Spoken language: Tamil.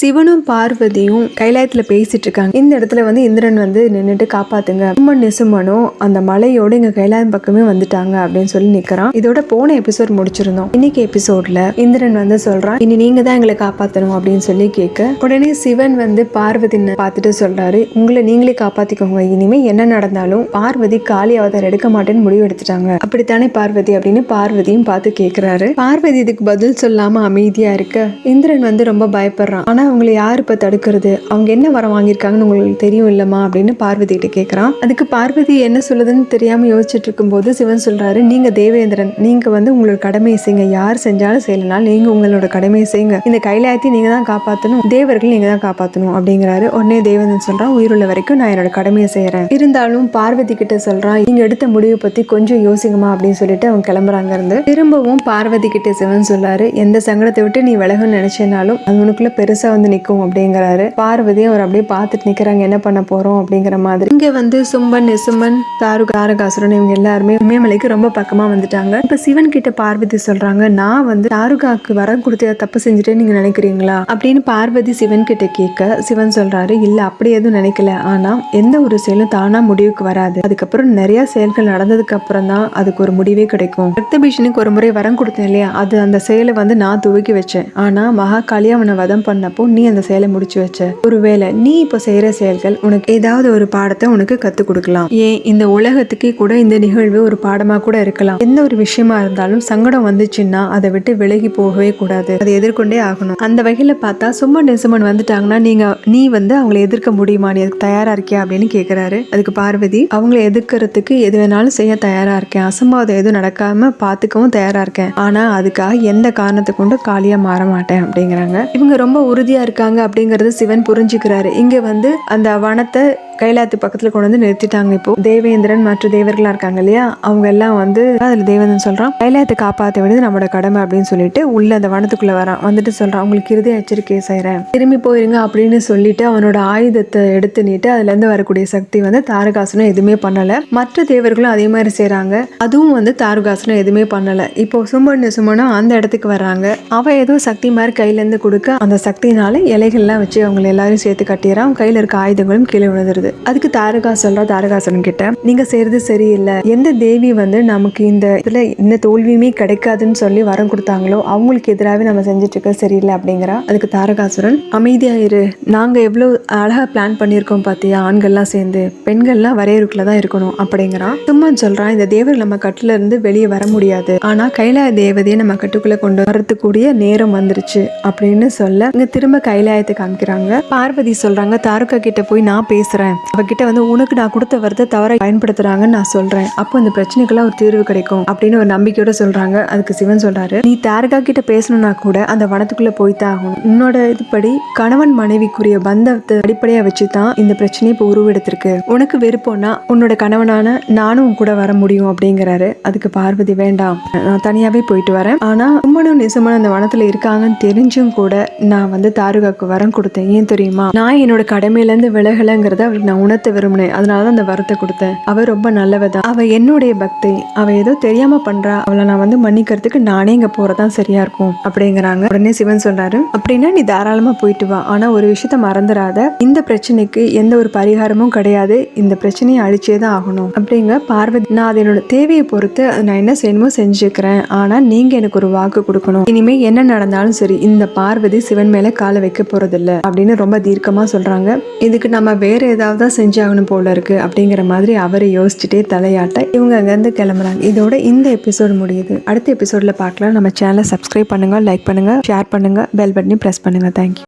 சிவனும் பார்வதியும் கைலாயத்துல பேசிட்டு இருக்காங்க. இந்த இடத்துல வந்து இந்திரன் வந்து நின்னுட்டு காப்பாத்துங்க, சும்மன் நிசும்மனும் அந்த மலையோட இங்க கைலாயம் பக்கமே வந்துட்டாங்க அப்படின்னு சொல்லி நிக்கிறான். இதோட போன எபிசோட் முடிச்சிருந்தோம். இன்னைக்கு எபிசோட்ல இந்திரன் வந்து சொல்றான், இனி நீங்க தான் எங்களை காப்பாத்தணும் அப்படின்னு சொல்லி கேட்க, உடனே சிவன் வந்து பார்வதி பார்த்துட்டு சொல்றாரு, உங்களை நீங்களே காப்பாத்திக்கோங்க, இனிமே என்ன நடந்தாலும் பார்வதி காளி அவதாரம் எடுக்க மாட்டேன்னு முடிவு எடுத்துட்டாங்க, அப்படித்தானே பார்வதி அப்படின்னு பார்வதியும் பார்த்து கேட்கிறாரு. பார்வதி இதுக்கு பதில் சொல்லாம அமைதியா இருக்க இந்திரன் வந்து ரொம்ப பயப்படுறான். ஆனா அவங்களை யாரு இப்ப தடுக்கிறது, அவங்க என்ன வரம் வாங்கியிருக்காங்கன்னு உங்களுக்கு தெரியும் இல்லமா அப்படின்னு பார்வதி கிட்ட கேட்கறான். அதுக்கு பார்வதி என்ன சொல்லுதுன்னு தெரியாம யோசிச்சுட்டு இருக்கும் போது சிவன் சொல்றாரு, நீங்க தேவேந்திரன், நீங்க வந்து உங்களோட கடமையை செய்யுங்க, யார் செஞ்சாலும் செய்யலனாலும் நீங்க உங்களோட கடமையை செய்யுங்க, இந்த கைலாயத்தை நீங்க தான் காப்பாற்றணும், தேவர்கள் நீங்க தான் காப்பாற்றணும் அப்படிங்கிறாரு. உடனே தேவேந்திரன் சொல்றான், உயிருள்ள வரைக்கும் நான் என்னோட கடமையை செய்யறேன், இருந்தாலும் பார்வதி கிட்ட சொல்றான், நீங்க எடுத்த முடிவை பத்தி கொஞ்சம் யோசிக்குமா அப்படின்னு சொல்லிட்டு அவங்க கிளம்புறாங்க இருந்து. திரும்பவும் பார்வதி கிட்ட சிவன் சொல்றாரு, எந்த சங்கடத்தை விட்டு நீ விலகுன்னு நினைச்சேனாலும் அது உனக்குள்ள பெருசா வந்து நிக்கும் அப்படிங்கிறாரு. பார்வதியும் அவர் அப்படியே பார்த்துட்டு நிக்கிறாங்க, என்ன பண்ண போறோம் அப்படிங்கிற மாதிரி. இங்க வந்து சும்பன் நிசும்மன் தாரகாசுரன் இவங்க எல்லாருமே இமயமலைக்கு ரொம்ப பக்கமா வந்துட்டாங்க. இப்ப சிவன் கிட்ட பார்வதி சொல்றாங்க, நான் வந்து தாருகாக்கு வரம் கொடுத்து தப்பு செஞ்சுட்டேன்னு நீங்க நினைக்கிறீங்களா அப்படின்னு பார்வதி சிவன் கிட்ட கேட்க, சிவன் சொல்றாரு, இல்ல அப்படி எதுவும் நினைக்கல, ஆனா எந்த ஒரு செயலும் தானா முடிவுக்கு வராது, அதுக்கப்புறம் நிறைய செயல்கள் நடந்ததுக்கு அப்புறம் தான் அதுக்கு ஒரு முடிவே கிடைக்கும். ரக்தபீஷனுக்கு ஒரு முறை வரம் கொடுத்தேன் இல்லையா, அது அந்த செயலை வந்து நான் துவக்கி வச்சேன், ஆனா மகாகாளி அவனை வதம் பண்ணப்போ நீ அந்த செயலை முடிச்சு வச்ச, ஒருவேளை நீ இப்ப செய்யற செயல்கள் உனக்கு ஏதாவது ஒரு பாடத்தை உனக்கு கத்து கொடுக்கலாம், ஏன் இந்த உலகத்துக்கே கூட இந்த நிகழ்வு ஒரு பாடமா கூட இருக்கலாம். எந்த ஒரு விஷயமா இருந்தாலும் சங்கடம் வந்துச்சுன்னா அதை விட்டு விலகி போகவே கூடாது, அதை எதிர்கொண்டே ஆகணும். அந்த வகையில பார்த்தா சும்மன் நிசும்மன் வந்துட்டாங்கன்னா நீ வந்து அவங்களை எதிர்க்க முடியுமா, நீ அதுக்கு தயாரா இருக்கியா அப்படின்னு கேட்கிறாரு. அதுக்கு பார்வதி, அவங்களை எதிர்க்கிறதுக்கு எது வேணாலும் செய்ய தயாரா இருக்கேன், அசம்பாவிதம் எதுவும் நடக்காம பாத்துக்கவும் தயாரா இருக்கேன், ஆனா அதுக்காக எந்த காரணத்தை கொண்டு காலியா மாற மாட்டேன் அப்படிங்கிறாங்க. இவங்க ரொம்ப உறுதியா இருக்காங்க அப்படிங்கறது சிவன் புரிஞ்சுக்கிறாரு. இங்க வந்து அந்த வனத்தை கைலாயத்து பக்கத்துல கொண்டு வந்து நிறுத்திட்டாங்க. இப்போ தேவேந்திரன் மற்ற தேவர்களா இருக்காங்க இல்லையா, அவங்க எல்லாம் வந்து அதுல தேவேந்திரன் சொல்றான், கைலாயத்தை காப்பாற்ற வேண்டியது நம்மளோட கடமை அப்படின்னு சொல்லிட்டு உள்ள அந்த வனத்துக்குள்ள வரான். வந்துட்டு சொல்றான், உங்களுக்கு இறுதி எச்சரிக்கை செய்யறேன், திரும்பி போயிருங்க அப்படின்னு சொல்லிட்டு அவனோட ஆயுதத்தை எடுத்து நீட்டு அதுல இருந்து வரக்கூடிய சக்தி வந்து தாரகாசுரன் எதுவுமே பண்ணல. மற்ற தேவர்களும் அதே மாதிரி செய்யறாங்க, அதுவும் வந்து தாரகாசுரன் எதுவுமே பண்ணல. இப்போ சும்மனும் அந்த இடத்துக்கு வர்றாங்க. அவ ஏதோ சக்தி மாதிரி கையில இருந்து கொடுக்க அந்த சக்தினால இலைகள்லாம் வச்சு அவங்க எல்லாரும் சேர்த்து கட்டிடுறான். கையில இருக்க ஆயுதங்களும் கீழே விழுந்துருது. அதுக்கு தாரகா சொல்றா தாரகாசுரன் கிட்ட, நீங்க செய்யறது சரியில்லை, எந்த தேவி வந்து நமக்கு இந்த இதுல இந்த தோல்வியுமே கிடைக்காதுன்னு சொல்லி வரம் கொடுத்தாங்களோ அவங்களுக்கு எதிராகவே நம்ம செஞ்சுட்டு இருக்க சரியில்லை அப்படிங்கிறா. அதுக்கு தாரகாசுரன், அமைதியாயிரு, நாங்க எவ்வளவு அழகா பிளான் பண்ணியிருக்கோம் பாத்தியா, ஆண்கள்லாம் சேர்ந்து பெண்கள்லாம் வரையறுக்குள்ளதான் இருக்கணும் அப்படிங்கிறான். சும்மா சொல்றான், இந்த தேவர் நம்ம கட்டுல இருந்து வெளியே வர முடியாது, ஆனா கைலாய தேவதையை நம்ம கட்டுக்குள்ள கொண்டு வரதுக்கூடிய நேரம் வந்துருச்சு அப்படின்னு சொல்ல இங்க திரும்ப கைலாயத்தை காமிக்கிறாங்க. பார்வதி சொல்றாங்க, தாரகா கிட்ட போய் நான் பேசுறேன், அவகிட்ட வந்து உனக்கு நான் கொடுத்த வரத்தை தவற பயன்படுத்துறாங்கன்னு நான் சொல்றேன், அப்போ இந்த பிரச்சனைக்கெல்லாம் ஒரு தீர்வு கிடைக்கும் அப்படின்னு ஒரு நம்பிக்கையோட சொல்றாங்க. அதுக்கு சிவன் சொல்றாரு, நீ தாரகா கிட்ட பேசணும்னா கூட அந்த வனத்துக்குள்ள போய்தான் ஆகணும், உன்னோட இதுபடி கணவன் மனைவிக்குரிய பந்தத்தை அடிப்படையா வச்சுதான் இந்த பிரச்சனை இப்போ உருவெடுத்திருக்கு, உனக்கு விருப்பம்னா உன்னோட கணவனான நானும் கூட வர முடியும் அப்படிங்கிறாரு. அதுக்கு பார்வதி, வேண்டாம், நான் தனியாவே போயிட்டு வரேன், ஆனா சும்மனும் நிசும்மனும் அந்த வனத்துல இருக்காங்கன்னு தெரிஞ்சும் கூட நான் வந்து தாரகாக்கு வரம் கொடுத்தேன், ஏன் தெரியுமா, நான் என்னோட கடமையில இருந்து விலகலங்கிறத அவளுக்கு நான் உணர்த்த விரும்பினேன், அதனாலதான் அந்த வரத்தை கொடுத்தேன், அவ ரொம்ப நல்லவதான், அவ என்னுடைய பக்தி, அவ ஏதோ தெரியாம பண்றா, அவளை நான் வந்து மன்னிக்கிறதுக்கு நானே இங்க போறதான் சரியா இருக்கும் அப்படிங்கிறாங்க. உடனே சிவன் சொல்றாரு, அப்படின்னா நீ தாராளமா போயிட்டு வா, ஆனா ஒரு விஷயத்த மறந்துடாத, இந்த பிரச்சனைக்கு எந்த ஒரு பரிகாரமும் கிடையாது, இந்த பிரச்சனையை அழிச்சேதான் ஆகணும் அப்படிங்க. பார்வதி, நான் அது என்னோட தேவையை பொறுத்து நான் என்ன செய்யணுமோ செஞ்சுக்கிறேன், ஆனா நீங்க எனக்கு ஒரு வாக்கு கொடுக்கணும், இனிமே என்ன நடந்தாலும் சரி இந்த பார்வதி சிவன் மேல காலை வைக்க போறதில்ல அப்படின்னு ரொம்ப தீர்க்கமா சொல்றாங்க. இதுக்கு நம்ம வேற ஏதாவது செஞ்சாகணும் போல இருக்கு அப்படிங்கிற மாதிரி அவரை யோசிச்சுட்டே தலையாட்ட இவங்க அங்கிருந்து கிளம்புறாங்க. இதோட இந்த எபிசோட் முடியுது. அடுத்த எபிசோட்ல பார்க்கலாம். நம்ம சேனலை சப்ஸ்கிரைப் பண்ணுங்க, லைக் பண்ணுங்க, ஷேர் பண்ணுங்க, பெல் பட்டனையும் பிரஸ் பண்ணுங்க. தேங்க்யூ.